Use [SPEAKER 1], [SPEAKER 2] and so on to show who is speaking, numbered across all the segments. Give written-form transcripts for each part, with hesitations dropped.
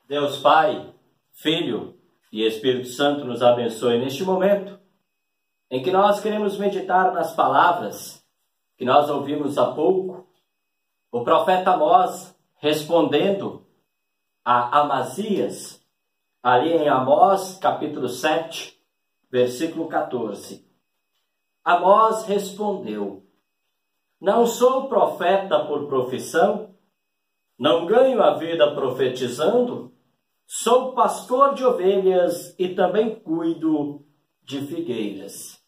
[SPEAKER 1] Deus Pai, Filho e Espírito Santo nos abençoe neste momento em que nós queremos meditar nas palavras que nós ouvimos há pouco. O profeta Amós respondendo a Amazias, ali em Amós capítulo 7, versículo 14. Amós respondeu: não sou profeta por profissão, não ganho a vida profetizando, sou pastor de ovelhas e também cuido de figueiras.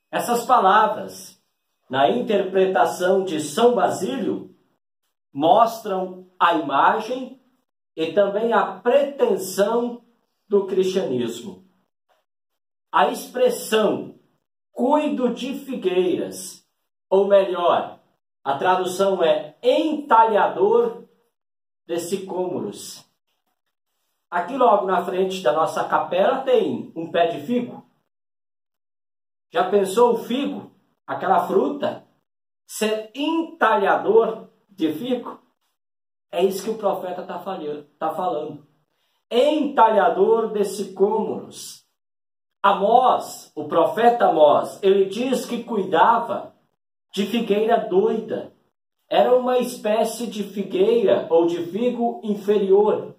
[SPEAKER 1] Essas palavras, na interpretação de São Basílio, mostram a imagem e também a pretensão do cristianismo. A expressão cuido de figueiras, ou melhor, a tradução é entalhador de sicômoros. Aqui logo na frente da nossa capela tem um pé de figo. Já pensou o figo, aquela fruta, ser entalhador de figo? É isso que o profeta está falando. Entalhador de sicômoros. Amós, o profeta Amós, ele diz que cuidava de figueira doida. Era uma espécie de figueira ou de figo inferior,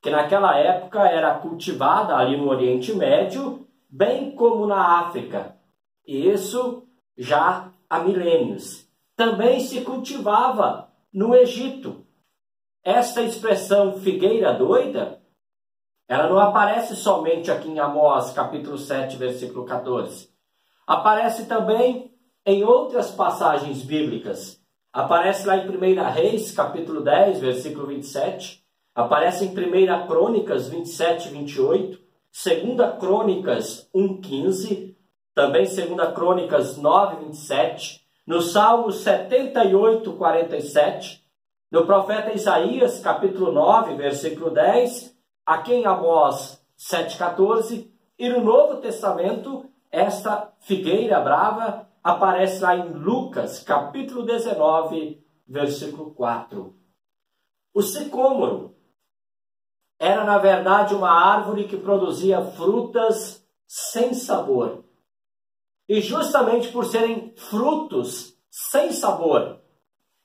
[SPEAKER 1] que naquela época era cultivada ali no Oriente Médio, bem como na África. E isso já há milênios. Também se cultivava no Egito. Esta expressão figueira doida, ela não aparece somente aqui em Amós, capítulo 7, versículo 14. Aparece também em outras passagens bíblicas. Aparece lá em 1 Reis, capítulo 10, versículo 27. Aparece em 1 Crônicas 27 e 28, 2 Crônicas 1:15, também 2 Crônicas 9, 27, no Salmo 78, 47, no profeta Isaías, capítulo 9, versículo 10, aqui em Amós 7:14, e no Novo Testamento, esta figueira brava aparece lá em Lucas, capítulo 19, versículo 4. O sicômoro era, na verdade, uma árvore que produzia frutas sem sabor. E justamente por serem frutos sem sabor,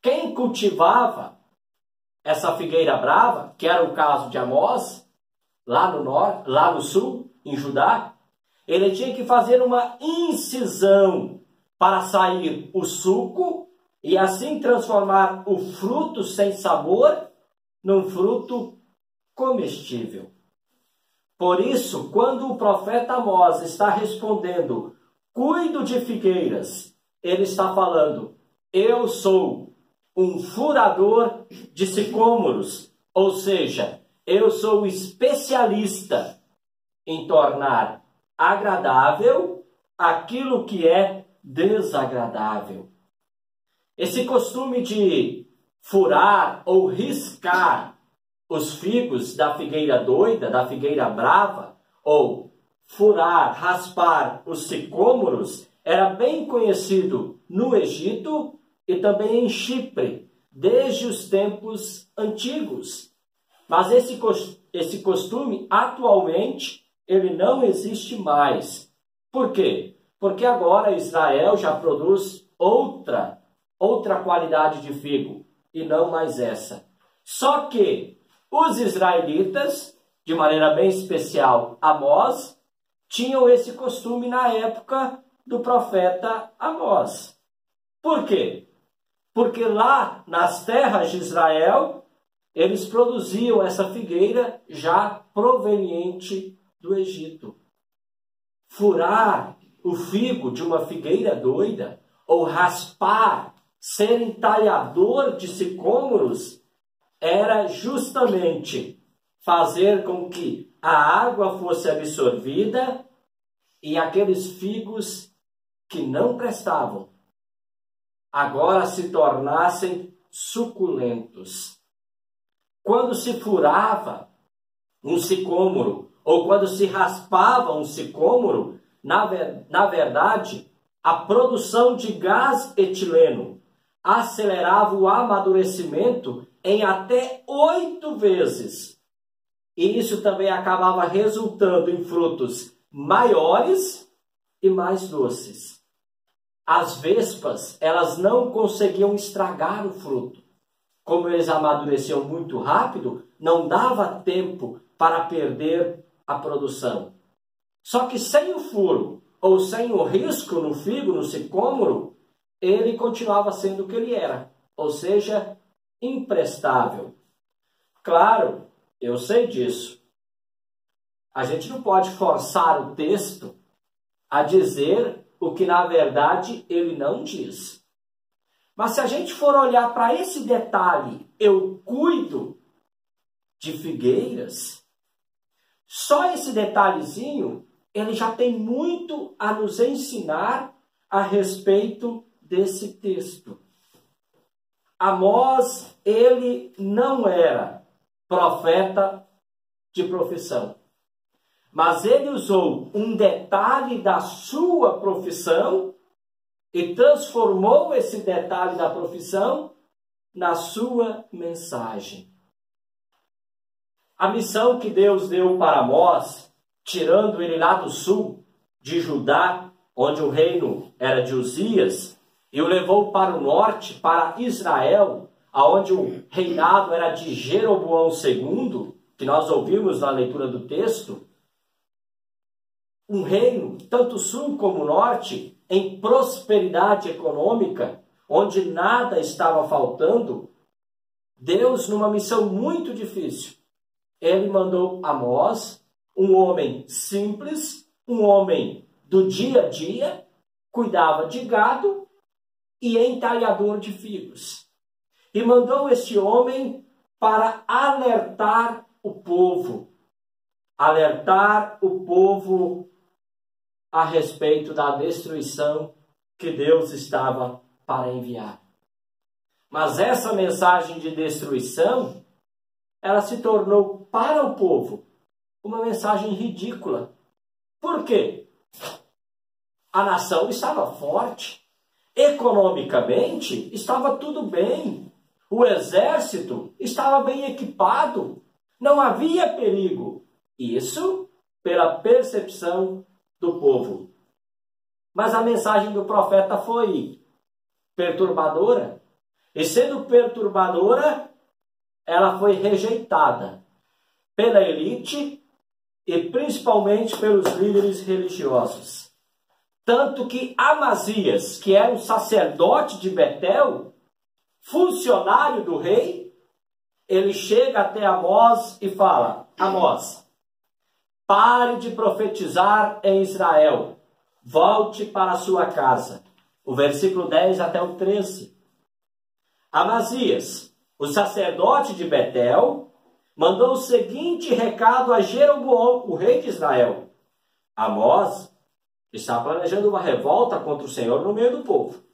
[SPEAKER 1] quem cultivava essa figueira brava, que era o caso de Amós, lá no norte, lá no sul, em Judá, ele tinha que fazer uma incisão para sair o suco e assim transformar o fruto sem sabor num fruto comestível. Por isso, quando o profeta Amós está respondendo, cuido de figueiras, ele está falando, eu sou um furador de sicômoros, ou seja, eu sou especialista em tornar agradável aquilo que é desagradável. Esse costume de furar ou riscar os figos da figueira doida, da figueira brava, ou furar, raspar os sicômoros, era bem conhecido no Egito e também em Chipre, desde os tempos antigos. Mas esse costume, atualmente, ele não existe mais. Por quê? Porque agora Israel já produz outra qualidade de figo, e não mais essa. Só que os israelitas, de maneira bem especial Amós, tinham esse costume na época do profeta Amós. Por quê? Porque lá nas terras de Israel, eles produziam essa figueira já proveniente do Egito. Furar o figo de uma figueira doida, ou raspar, ser entalhador de sicômoros, era justamente fazer com que a água fosse absorvida e aqueles figos que não prestavam agora se tornassem suculentos. Quando se furava um sicômoro ou quando se raspava um sicômoro, na verdade, a produção de gás etileno acelerava o amadurecimento em até 8 vezes E isso também acabava resultando em frutos maiores e mais doces. As vespas, elas não conseguiam estragar o fruto. Como eles amadureciam muito rápido, não dava tempo para perder a produção. Só que sem o furo, ou sem o risco no figo, no sicômoro, ele continuava sendo o que ele era, ou seja, imprestável. Claro, eu sei disso. A gente não pode forçar o texto a dizer o que na verdade ele não diz. Mas se a gente for olhar para esse detalhe, eu cuido de figueiras, só esse detalhezinho, ele já tem muito a nos ensinar a respeito desse texto. Amós, ele não era profeta de profissão, mas ele usou um detalhe da sua profissão e transformou esse detalhe da profissão na sua mensagem. A missão que Deus deu para Amós, tirando ele lá do sul de Judá, onde o reino era de Uzias, e o levou para o norte, para Israel, aonde o reinado era de Jeroboão II, que nós ouvimos na leitura do texto. Um reino, tanto sul como norte, em prosperidade econômica, onde nada estava faltando. Deus, numa missão muito difícil, ele mandou Amós, um homem simples, um homem do dia a dia, cuidava de gado e entalhador de figos. E mandou este homem para alertar o povo a respeito da destruição que Deus estava para enviar. Mas essa mensagem de destruição, ela se tornou para o povo uma mensagem ridícula. Por quê? A nação estava forte, economicamente estava tudo bem, o exército estava bem equipado, não havia perigo. Isso pela percepção do povo. Mas a mensagem do profeta foi perturbadora, e sendo perturbadora, ela foi rejeitada pela elite e principalmente pelos líderes religiosos. Tanto que Amazias, que era um sacerdote de Betel, funcionário do rei, ele chega até Amós e fala: Amós, pare de profetizar em Israel, volte para a sua casa. O versículo 10 até o 13. Amazias, o sacerdote de Betel, mandou o seguinte recado a Jeroboão, o rei de Israel: Amós está planejando uma revolta contra o Senhor no meio do povo.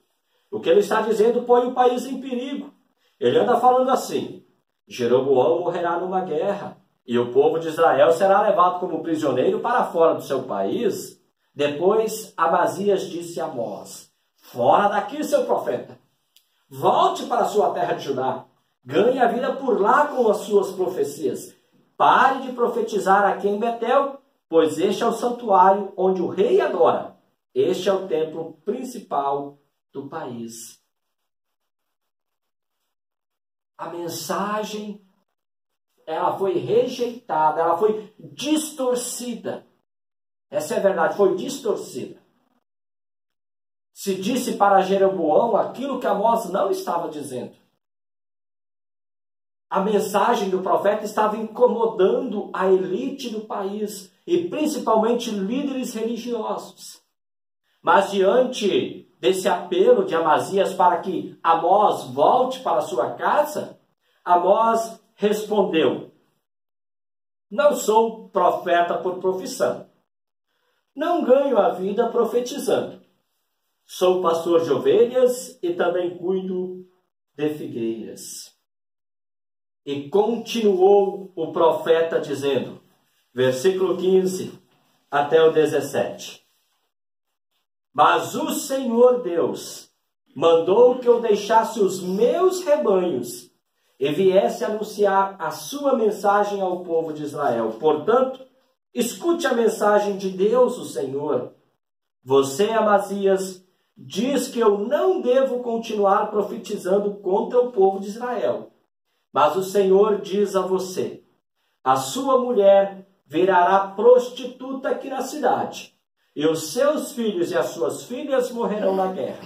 [SPEAKER 1] O que ele está dizendo põe o país em perigo. Ele anda falando assim: Jeroboão morrerá numa guerra, e o povo de Israel será levado como prisioneiro para fora do seu país. Depois Amazias disse a Amós: fora daqui, seu profeta. Volte para a sua terra de Judá. Ganhe a vida por lá com as suas profecias. Pare de profetizar aqui em Betel, pois este é o santuário onde o rei adora. Este é o templo principal do país. A mensagem, ela foi rejeitada, ela foi distorcida. Essa é a verdade, foi distorcida. Se disse para Jeroboão aquilo que Amós não estava dizendo. A mensagem do profeta estava incomodando a elite do país e principalmente líderes religiosos. Mas diante desse apelo de Amazias para que Amós volte para sua casa, Amós respondeu: não sou profeta por profissão. Não ganho a vida profetizando. Sou pastor de ovelhas e também cuido de figueiras. E continuou o profeta dizendo, versículo 15 até o 17. Mas o Senhor Deus mandou que eu deixasse os meus rebanhos e viesse anunciar a sua mensagem ao povo de Israel. Portanto, escute a mensagem de Deus, o Senhor. Você, Amazias, diz que eu não devo continuar profetizando contra o povo de Israel. Mas o Senhor diz a você: a sua mulher virará prostituta aqui na cidade, e os seus filhos e as suas filhas morrerão na guerra.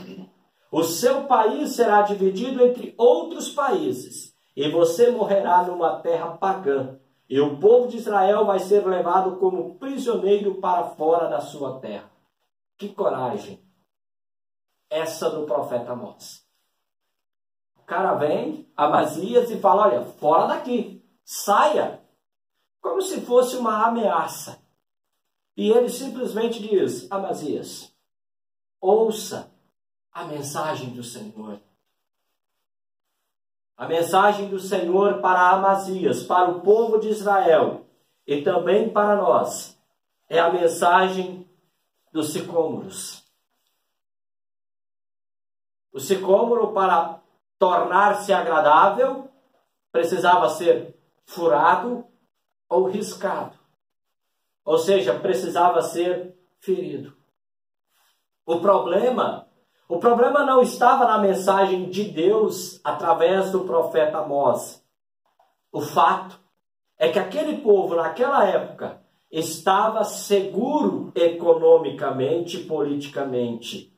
[SPEAKER 1] O seu país será dividido entre outros países, e você morrerá numa terra pagã, e o povo de Israel vai ser levado como prisioneiro para fora da sua terra. Que coragem! Essa do profeta Amós. O cara vem, Amazias, e fala: olha, fora daqui, saia, como se fosse uma ameaça. E ele simplesmente diz: Amazias, ouça a mensagem do Senhor. A mensagem do Senhor para Amazias, para o povo de Israel e também para nós, é a mensagem dos sicômoros. O sicômoro, para tornar-se agradável, precisava ser furado ou riscado. Ou seja, precisava ser ferido. O problema não estava na mensagem de Deus através do profeta Amós. O fato é que aquele povo, naquela época, estava seguro economicamente e politicamente.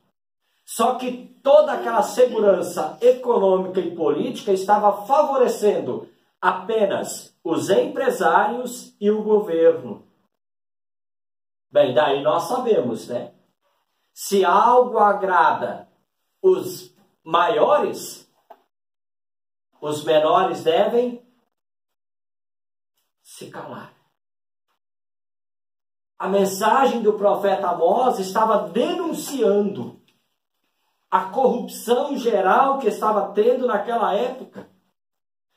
[SPEAKER 1] Só que toda aquela segurança econômica e política estava favorecendo apenas os empresários e o governo. Bem, daí nós sabemos, né? Se algo agrada os maiores, os menores devem se calar. A mensagem do profeta Amós estava denunciando a corrupção geral que estava tendo naquela época.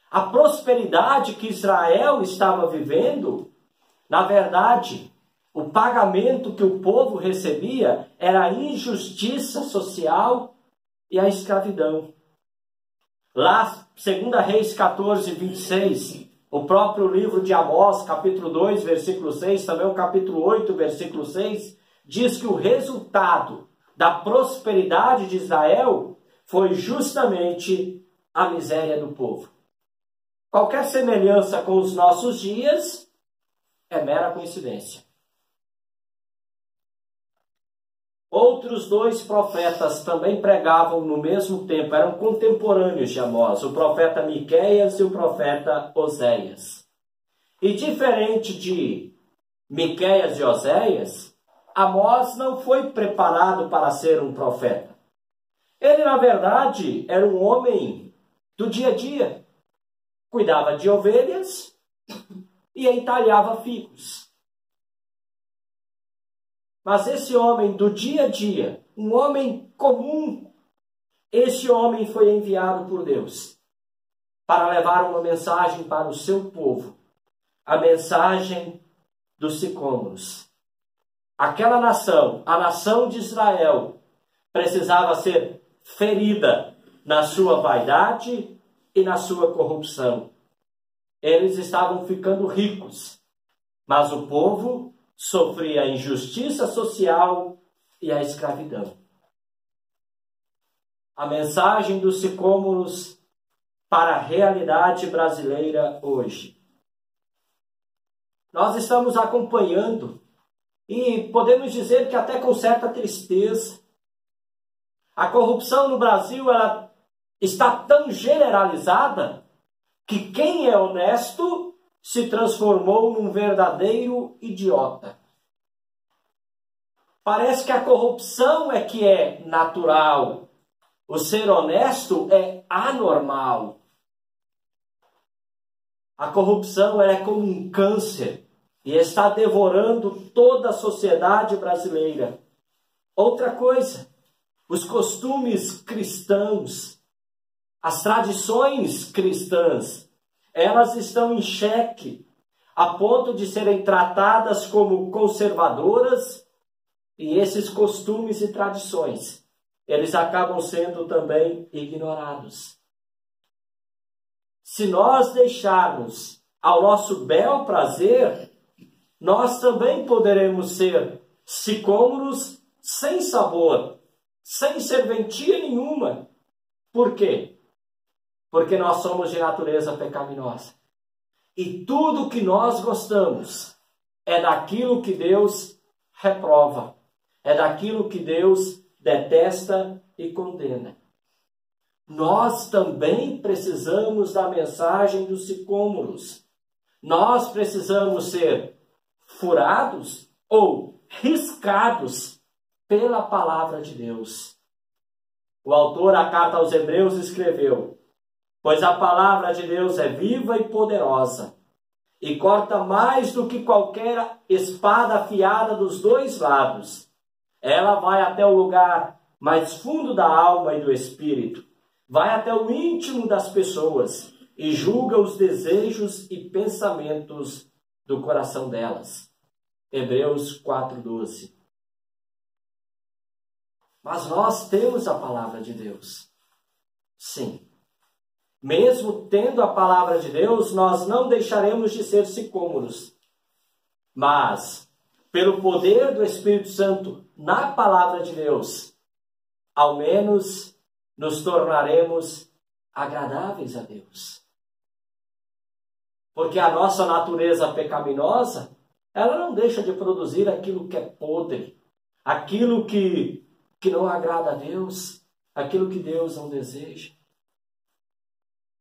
[SPEAKER 1] A prosperidade que Israel estava vivendo, na verdade, o pagamento que o povo recebia era a injustiça social e a escravidão. Lá, 2 Reis 14, 26, o próprio livro de Amós, capítulo 2, versículo 6, também o capítulo 8, versículo 6, diz que o resultado da prosperidade de Israel foi justamente a miséria do povo. Qualquer semelhança com os nossos dias é mera coincidência. Outros dois profetas também pregavam no mesmo tempo, eram contemporâneos de Amós, o profeta Miqueias e o profeta Oséias. E diferente de Miqueias e Oséias, Amós não foi preparado para ser um profeta. Ele, na verdade, era um homem do dia a dia. Cuidava de ovelhas e entalhava figos. Mas esse homem do dia a dia, um homem comum, esse homem foi enviado por Deus para levar uma mensagem para o seu povo, a mensagem dos sicômoros. Aquela nação, a nação de Israel, precisava ser ferida na sua vaidade e na sua corrupção. Eles estavam ficando ricos, mas o povo sofria a injustiça social e a escravidão. A mensagem dos sicômoros para a realidade brasileira hoje. Nós estamos acompanhando, e podemos dizer que até com certa tristeza, a corrupção no Brasil ela está tão generalizada que quem é honesto se transformou num verdadeiro idiota. Parece que a corrupção é que é natural. O ser honesto é anormal. A corrupção ela é como um câncer e está devorando toda a sociedade brasileira. Outra coisa, os costumes cristãos, as tradições cristãs, elas estão em xeque, a ponto de serem tratadas como conservadoras, e esses costumes e tradições, eles acabam sendo também ignorados. se nós deixarmos ao nosso bel prazer, nós também poderemos ser sicômoros sem sabor, sem serventia nenhuma. Por quê? Porque nós somos de natureza pecaminosa. E tudo que nós gostamos é daquilo que Deus reprova, é daquilo que Deus detesta e condena. Nós também precisamos da mensagem dos sicômoros. Nós precisamos ser furados ou riscados pela palavra de Deus. O autor da carta aos Hebreus escreveu: pois a palavra de Deus é viva e poderosa, e corta mais do que qualquer espada afiada dos dois lados. Ela vai até o lugar mais fundo da alma e do espírito, vai até o íntimo das pessoas e julga os desejos e pensamentos do coração delas. Hebreus 4:12. Mas nós temos a palavra de Deus. Sim. Mesmo tendo a palavra de Deus, nós não deixaremos de ser sicômoros. Mas, pelo poder do Espírito Santo na palavra de Deus, ao menos nos tornaremos agradáveis a Deus. Porque a nossa natureza pecaminosa, ela não deixa de produzir aquilo que é podre, aquilo que não agrada a Deus, aquilo que Deus não deseja.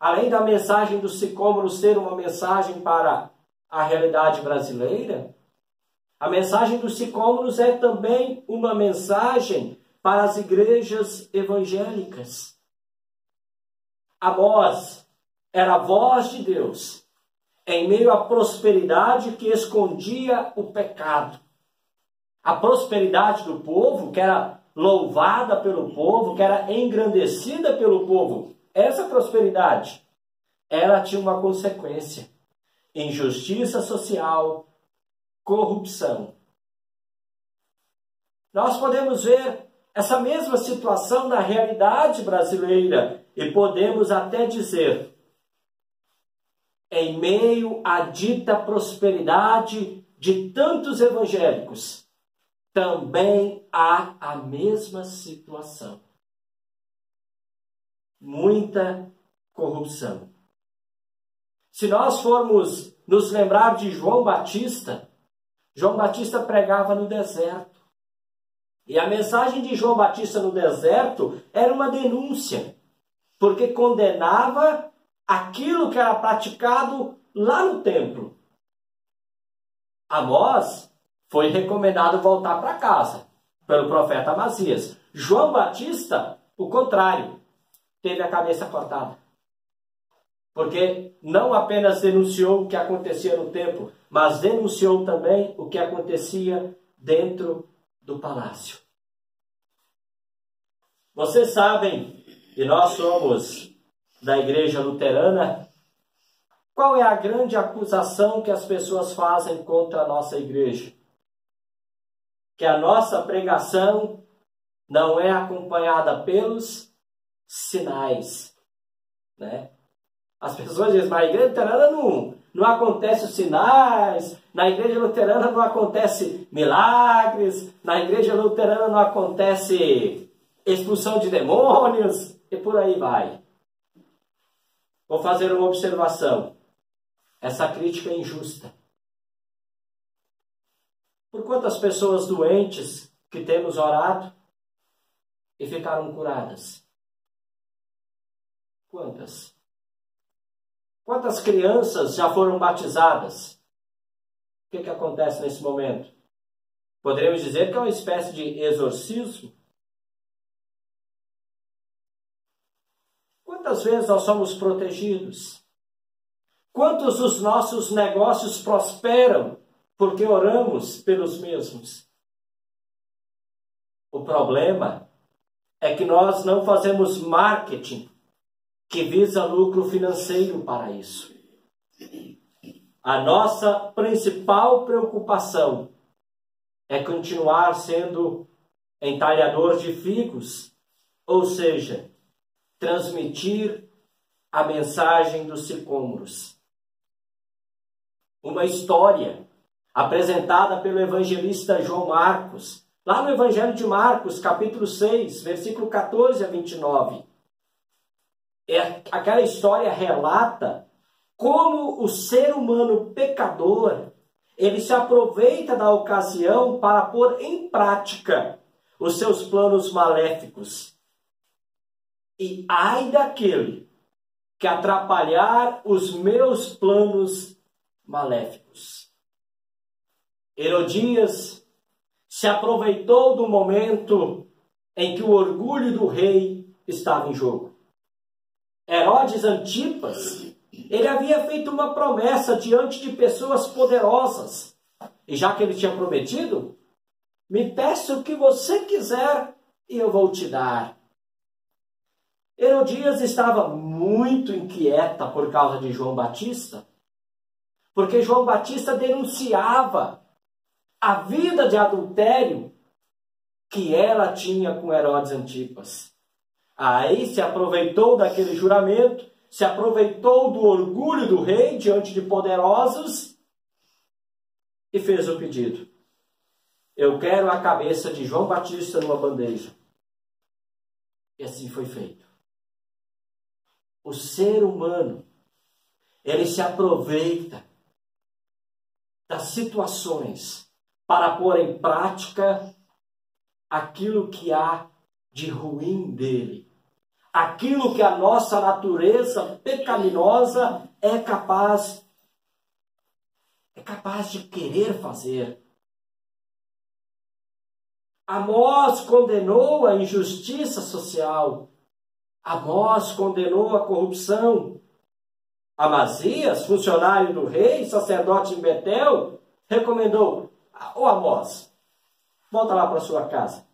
[SPEAKER 1] Além da mensagem dos sicômoros ser uma mensagem para a realidade brasileira, a mensagem dos sicômoros é também uma mensagem para as igrejas evangélicas. Amós era a voz de Deus em meio à prosperidade que escondia o pecado. A prosperidade do povo, que era louvada pelo povo, que era engrandecida pelo povo, essa prosperidade, ela tinha uma consequência: injustiça social, corrupção. Nós podemos ver essa mesma situação na realidade brasileira e podemos até dizer, em meio à dita prosperidade de tantos evangélicos, também há a mesma situação. Muita corrupção. Se nós formos nos lembrar de João Batista pregava no deserto. E a mensagem de João Batista no deserto era uma denúncia, porque condenava aquilo que era praticado lá no templo. Amós foi recomendado voltar para casa pelo profeta Amazias. João Batista, o contrário, teve a cabeça cortada. Porque não apenas denunciou o que acontecia no templo, mas denunciou também o que acontecia dentro do palácio. Vocês sabem, e nós somos da Igreja Luterana, qual é a grande acusação que as pessoas fazem contra a nossa igreja? Que a nossa pregação não é acompanhada pelos sinais, né? As pessoas dizem, mas na igreja luterana não acontece os sinais, na igreja luterana não acontece milagres, na igreja luterana não acontece expulsão de demônios, e por aí vai. Vou fazer uma observação. Essa crítica é injusta. Por quantas pessoas doentes que temos orado e ficaram curadas? Quantas? Quantas crianças já foram batizadas? O que acontece nesse momento? Poderíamos dizer que é uma espécie de exorcismo. Quantas vezes nós somos protegidos? Quantos dos nossos negócios prosperam porque oramos pelos mesmos? O problema é que nós não fazemos marketing que visa lucro financeiro para isso. A nossa principal preocupação é continuar sendo entalhador de figos, ou seja, transmitir a mensagem dos sicômoros. Uma história apresentada pelo evangelista João Marcos, lá no Evangelho de Marcos, capítulo 6, versículo 14 a 29. Aquela história relata como o ser humano pecador, ele se aproveita da ocasião para pôr em prática os seus planos maléficos. E ai daquele que atrapalhar os meus planos maléficos. Herodias se aproveitou do momento em que o orgulho do rei estava em jogo. Herodes Antipas, ele havia feito uma promessa diante de pessoas poderosas. E já que ele tinha prometido, me peça o que você quiser e eu vou te dar. Herodias estava muito inquieta por causa de João Batista, porque João Batista denunciava a vida de adultério que ela tinha com Herodes Antipas. Aí se aproveitou daquele juramento, se aproveitou do orgulho do rei diante de poderosos e fez o pedido. Eu quero a cabeça de João Batista numa bandeja. E assim foi feito. O ser humano, ele se aproveita das situações para pôr em prática aquilo que há de ruim dele. Aquilo que a nossa natureza pecaminosa é capaz de querer fazer. Amós condenou a injustiça social. Amós condenou a corrupção. Amazias, funcionário do rei, sacerdote em Betel, recomendou: ô Amós, volta lá para sua casa.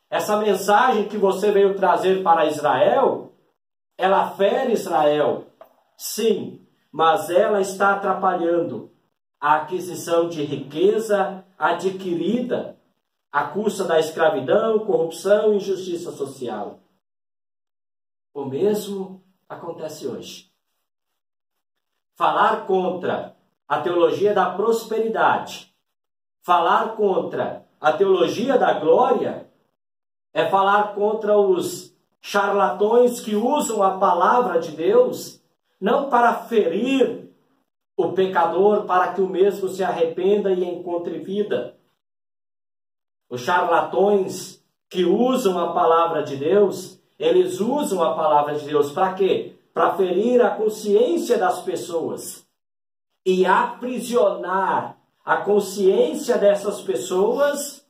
[SPEAKER 1] Essa mensagem que você veio trazer para Israel, ela fere Israel. Sim, mas ela está atrapalhando a aquisição de riqueza adquirida à custa da escravidão, corrupção e injustiça social. O mesmo acontece hoje. Falar contra a teologia da prosperidade, falar contra a teologia da glória, é falar contra os charlatões que usam a palavra de Deus não para ferir o pecador, para que o mesmo se arrependa e encontre vida. Os charlatões que usam a palavra de Deus, eles usam a palavra de Deus para quê? Para ferir a consciência das pessoas e aprisionar a consciência dessas pessoas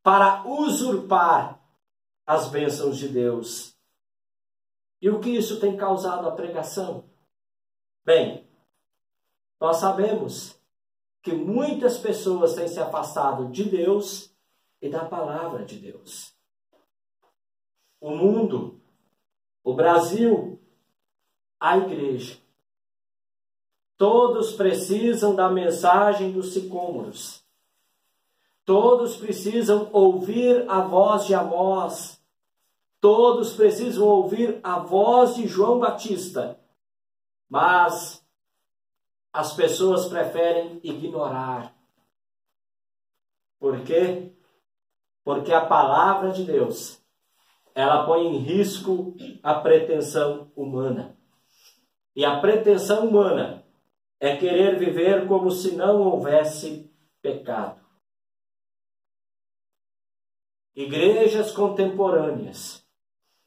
[SPEAKER 1] para usurpar as bênçãos de Deus. E o que isso tem causado à pregação? Bem, nós sabemos que muitas pessoas têm se afastado de Deus e da palavra de Deus. O mundo, o Brasil, a igreja, todos precisam da mensagem dos sicômoros. Todos precisam ouvir a voz de Amós. Todos precisam ouvir a voz de João Batista. Mas as pessoas preferem ignorar. Por quê? Porque a palavra de Deus, ela põe em risco a pretensão humana. E a pretensão humana é querer viver como se não houvesse pecado. Igrejas contemporâneas,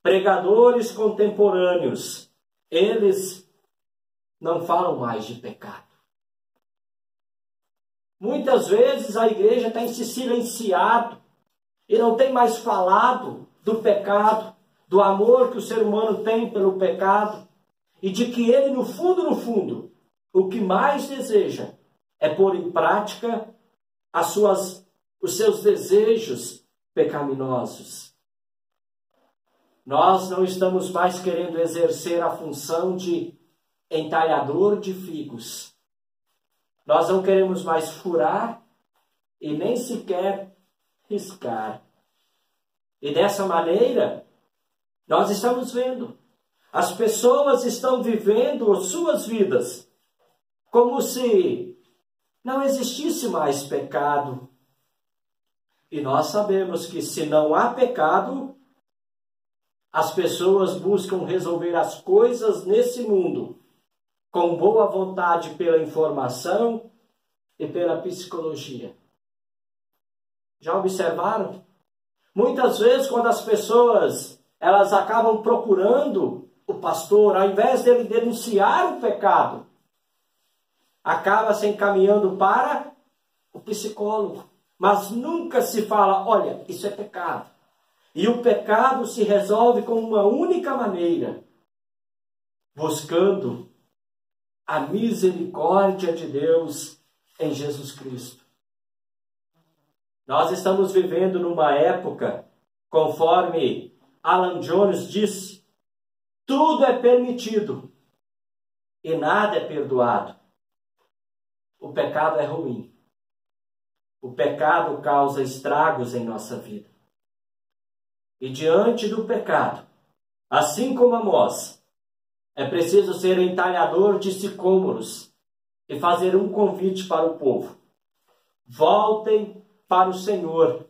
[SPEAKER 1] pregadores contemporâneos, eles não falam mais de pecado. Muitas vezes a igreja tem se silenciado e não tem mais falado do pecado, do amor que o ser humano tem pelo pecado e de que ele, no fundo, o que mais deseja é pôr em prática os seus desejos pecaminosos. Nós não estamos mais querendo exercer a função de entalhador de figos. Nós não queremos mais furar e nem sequer riscar. E dessa maneira, nós estamos vendo As pessoas estão vivendo suas vidas como se não existisse mais pecado. E nós sabemos que se não há pecado, as pessoas buscam resolver as coisas nesse mundo com boa vontade pela informação e pela psicologia. Já observaram? Muitas vezes, quando as pessoas elas acabam procurando o pastor, ao invés dele denunciar o pecado, acaba se encaminhando para o psicólogo. Mas nunca se fala, olha, isso é pecado. E o pecado se resolve com uma única maneira, buscando a misericórdia de Deus em Jesus Cristo. Nós estamos vivendo numa época, conforme Alan Jones disse, tudo é permitido e nada é perdoado. O pecado é ruim. O pecado causa estragos em nossa vida. E diante do pecado, assim como Amós, é preciso ser entalhador de sicômoros e fazer um convite para o povo. Voltem para o Senhor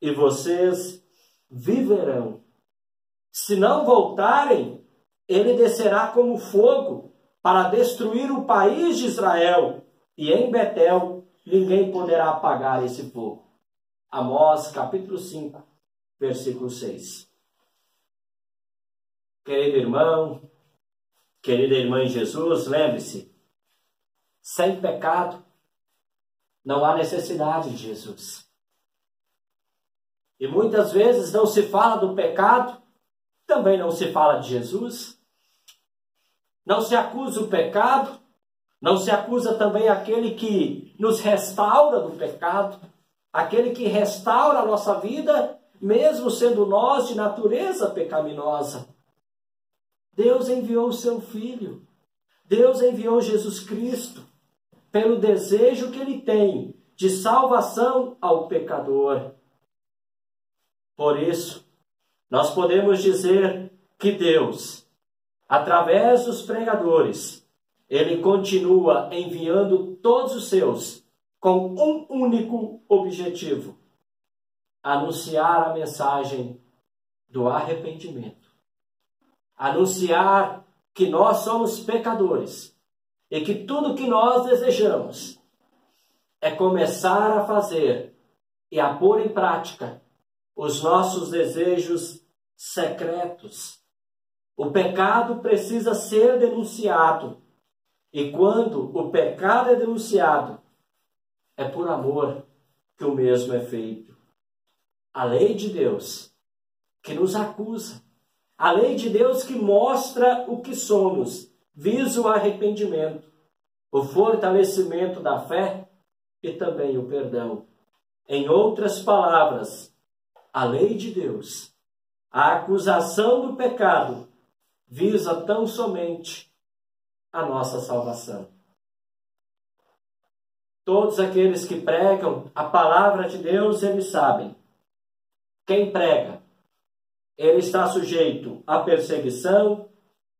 [SPEAKER 1] e vocês viverão. Se não voltarem, ele descerá como fogo para destruir o país de Israel, e em Betel ninguém poderá apagar esse fogo. Amós capítulo 5, versículo 6. Querido irmão, querida irmã em Jesus, lembre-se, sem pecado não há necessidade de Jesus. E muitas vezes não se fala do pecado, também não se fala de Jesus. Não se acusa o pecado, não se acusa também aquele que nos restaura do pecado, aquele que restaura a nossa vida, mesmo sendo nós de natureza pecaminosa. Deus enviou o seu Filho, Deus enviou Jesus Cristo, pelo desejo que Ele tem de salvação ao pecador. Por isso, nós podemos dizer que Deus, através dos pregadores, Ele continua enviando todos os seus com um único objetivo: anunciar a mensagem do arrependimento. Anunciar que nós somos pecadores e que tudo que nós desejamos é começar a fazer e a pôr em prática os nossos desejos secretos. O pecado precisa ser denunciado. E quando o pecado é denunciado, é por amor que o mesmo é feito. A lei de Deus que nos acusa, a lei de Deus que mostra o que somos, visa o arrependimento, o fortalecimento da fé e também o perdão. Em outras palavras, a lei de Deus, a acusação do pecado, visa tão somente a nossa salvação. Todos aqueles que pregam a palavra de Deus, eles sabem. Quem prega, ele está sujeito à perseguição,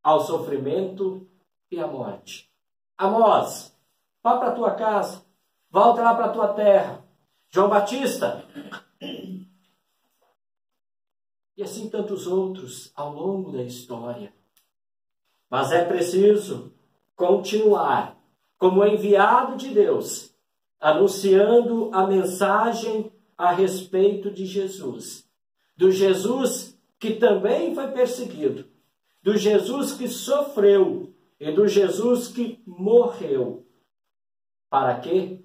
[SPEAKER 1] ao sofrimento e à morte. Amós, vá para a tua casa, volta lá para a tua terra. João Batista, e assim tantos outros ao longo da história. Mas é preciso continuar como enviado de Deus, anunciando a mensagem a respeito de Jesus. Do Jesus que também foi perseguido, do Jesus que sofreu e do Jesus que morreu. Para quê?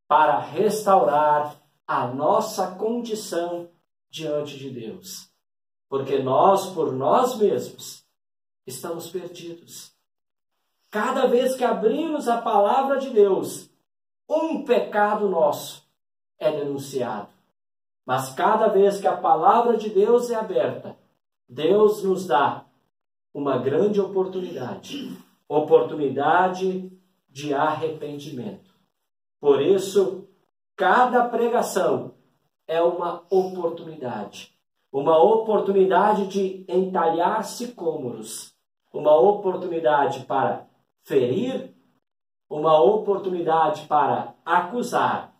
[SPEAKER 1] Para restaurar a nossa condição diante de Deus. Porque nós, por nós mesmos, estamos perdidos. Cada vez que abrimos a palavra de Deus, um pecado nosso é denunciado. Mas cada vez que a palavra de Deus é aberta, Deus nos dá uma grande oportunidade. Oportunidade de arrependimento. Por isso, cada pregação é uma oportunidade. Uma oportunidade de entalhar sicômoros uma oportunidade para ferir, uma oportunidade para acusar,